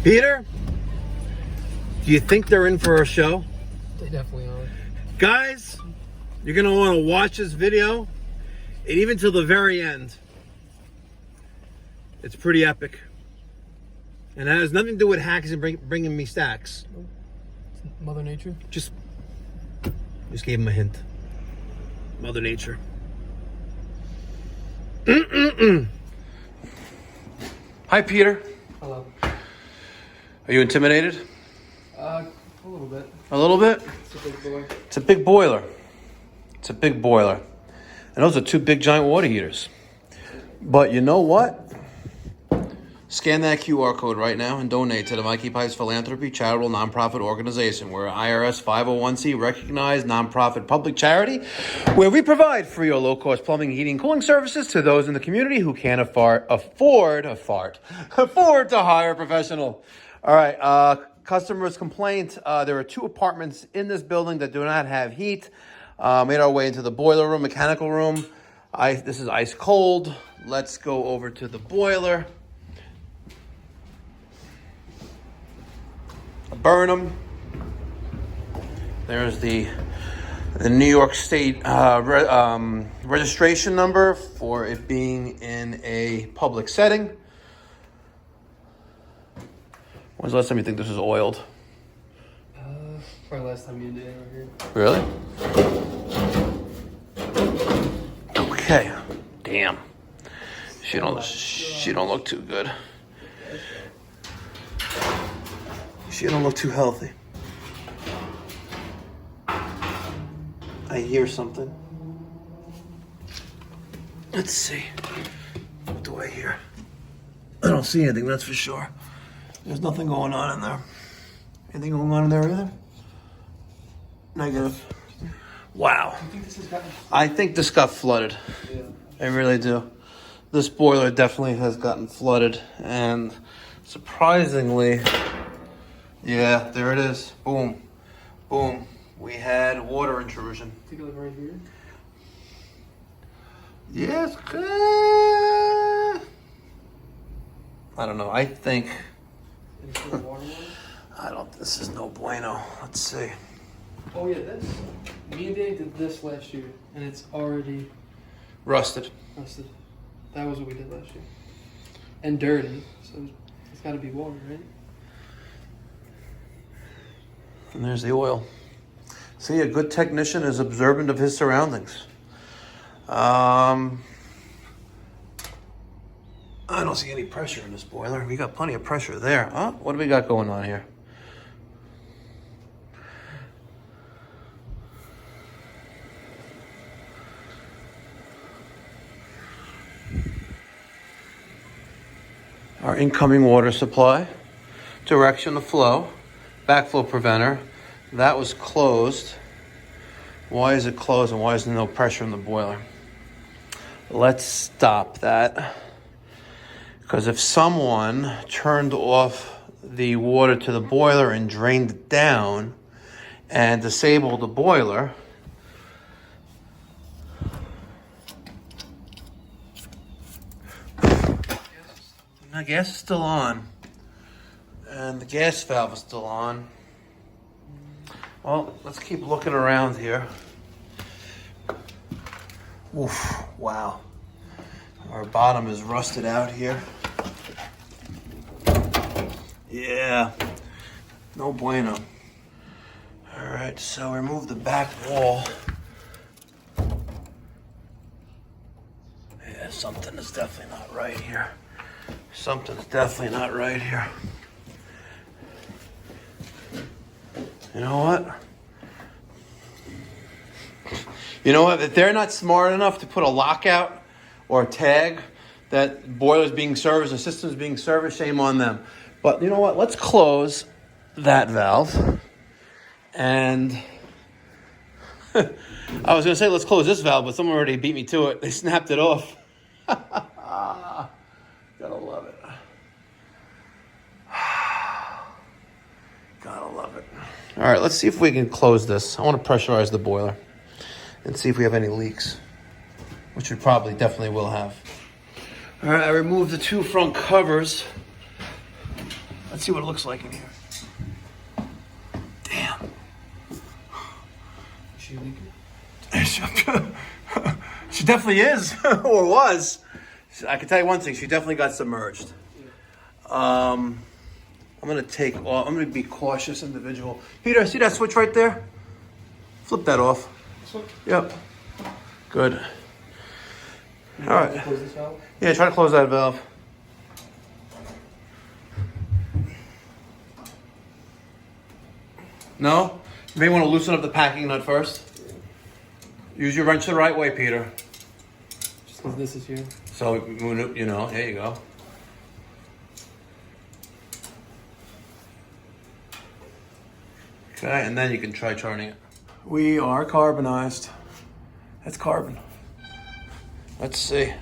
Peter, do you think they're in for a show? They definitely are. Guys, you're going to want to watch this video, and even till the very end. It's pretty epic. And that has nothing to do with hacks and bringing me stacks. Nope. Mother Nature? Just gave him a hint. Mother Nature. Hi, Peter. Hello. Are you intimidated? A little bit. A little bit? It's a big boy. It's a big boiler. It's a big boiler. And those are two big giant water heaters. But you know what? Scan that QR code right now and donate to the Mikey Pipes Philanthropy charitable nonprofit organization. We're an IRS 501c recognized nonprofit public charity where we provide free or low-cost plumbing, heating, cooling services to those in the community who can't afford to hire a professional. All right, customers' complaint. There are 2 apartments in this building that do not have heat. Made our way into the boiler room, mechanical room. This is ice cold. Let's go over to the boiler. Burnham. There's the New York State registration number for it being in a public setting. When's the last time you think this was oiled? Probably last time you did it over here. Really? Okay. Damn. She don't look too good. She don't look too healthy. I hear something. Let's see. What do I hear? I don't see anything, that's for sure. There's nothing going on in there. Anything going on in there either? Negative. Wow. I think this got flooded. Yeah. I really do. This boiler definitely has gotten flooded, and surprisingly, yeah, there it is. Boom. Boom. We had water intrusion. Take a look right here. Yes. I don't know. I think. This is no bueno. Let's see. Oh, yeah, this. Me and Dave did this last year, and it's already Rusted. rusted. That was what we did last year. And dirty, so it's got to be water, right? And there's the oil. See, a good technician is observant of his surroundings. I don't see any pressure in this boiler. We got plenty of pressure there. Huh? What do we got going on here? Our incoming water supply, direction of flow, backflow preventer, that was closed. Why is it closed and why is there no pressure in the boiler? Let's stop that. Because if someone turned off the water to the boiler and drained it down and disabled the boiler, the gas is still on. And the gas valve is still on. Well, let's keep looking around here. Oof, wow. Our bottom is rusted out here. Yeah, no bueno. All right, so remove the back wall. Yeah, something is definitely not right here. Something's definitely not right here. You know what? You know what? If they're not smart enough to put a lockout or a tag that boiler's being serviced, the system's being serviced, shame on them. But you know what? Let's close that valve. And I was going to say let's close this valve, but someone already beat me to it. They snapped it off. Gotta love it. Gotta love it. All right, let's see if we can close this. I want to pressurize the boiler and see if we have any leaks, which we probably definitely will have. All right, I removed the 2 front covers. Let's see what it looks like in here. Damn. She leaking? She definitely is, or was. I can tell you one thing, she definitely got submerged. I'm gonna be cautious individual. Peter, see that switch right there? Flip that off. Yep. Good. All right. Close this valve? Yeah, try to close that valve. No? You may want to loosen up the packing nut first. Use your wrench the right way, Peter. Just because this is here. So, you know, there you go. Okay, and then you can try turning it. We are carbonized. That's carbon. Let's see.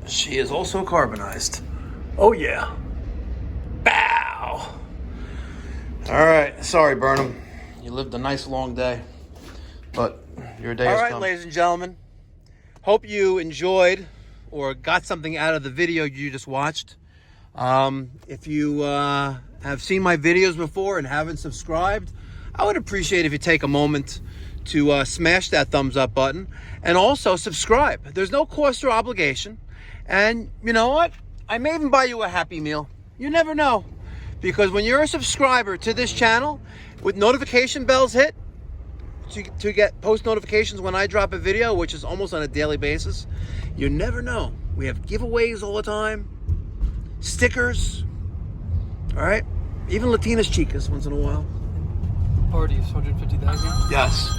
She is also carbonized. Oh, yeah. Bow. All right. Sorry, Burnham. You lived a nice long day, but your day has come. All right, ladies and gentlemen. Hope you enjoyed or got something out of the video you just watched. If you have seen my videos before and haven't subscribed, I would appreciate if you take a moment to smash that thumbs up button and also subscribe. There's no cost or obligation. And you know what? I may even buy you a Happy Meal. You never know. Because when you're a subscriber to this channel, with notification bells hit, to get post notifications when I drop a video, which is almost on a daily basis, you never know. We have giveaways all the time, stickers, all right? Even Latinas chicas once in a while. Parties, 150,000? Yes,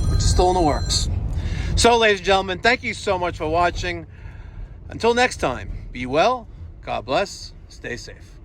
which is still in the works. So, ladies and gentlemen, thank you so much for watching. Until next time, be well, God bless, stay safe.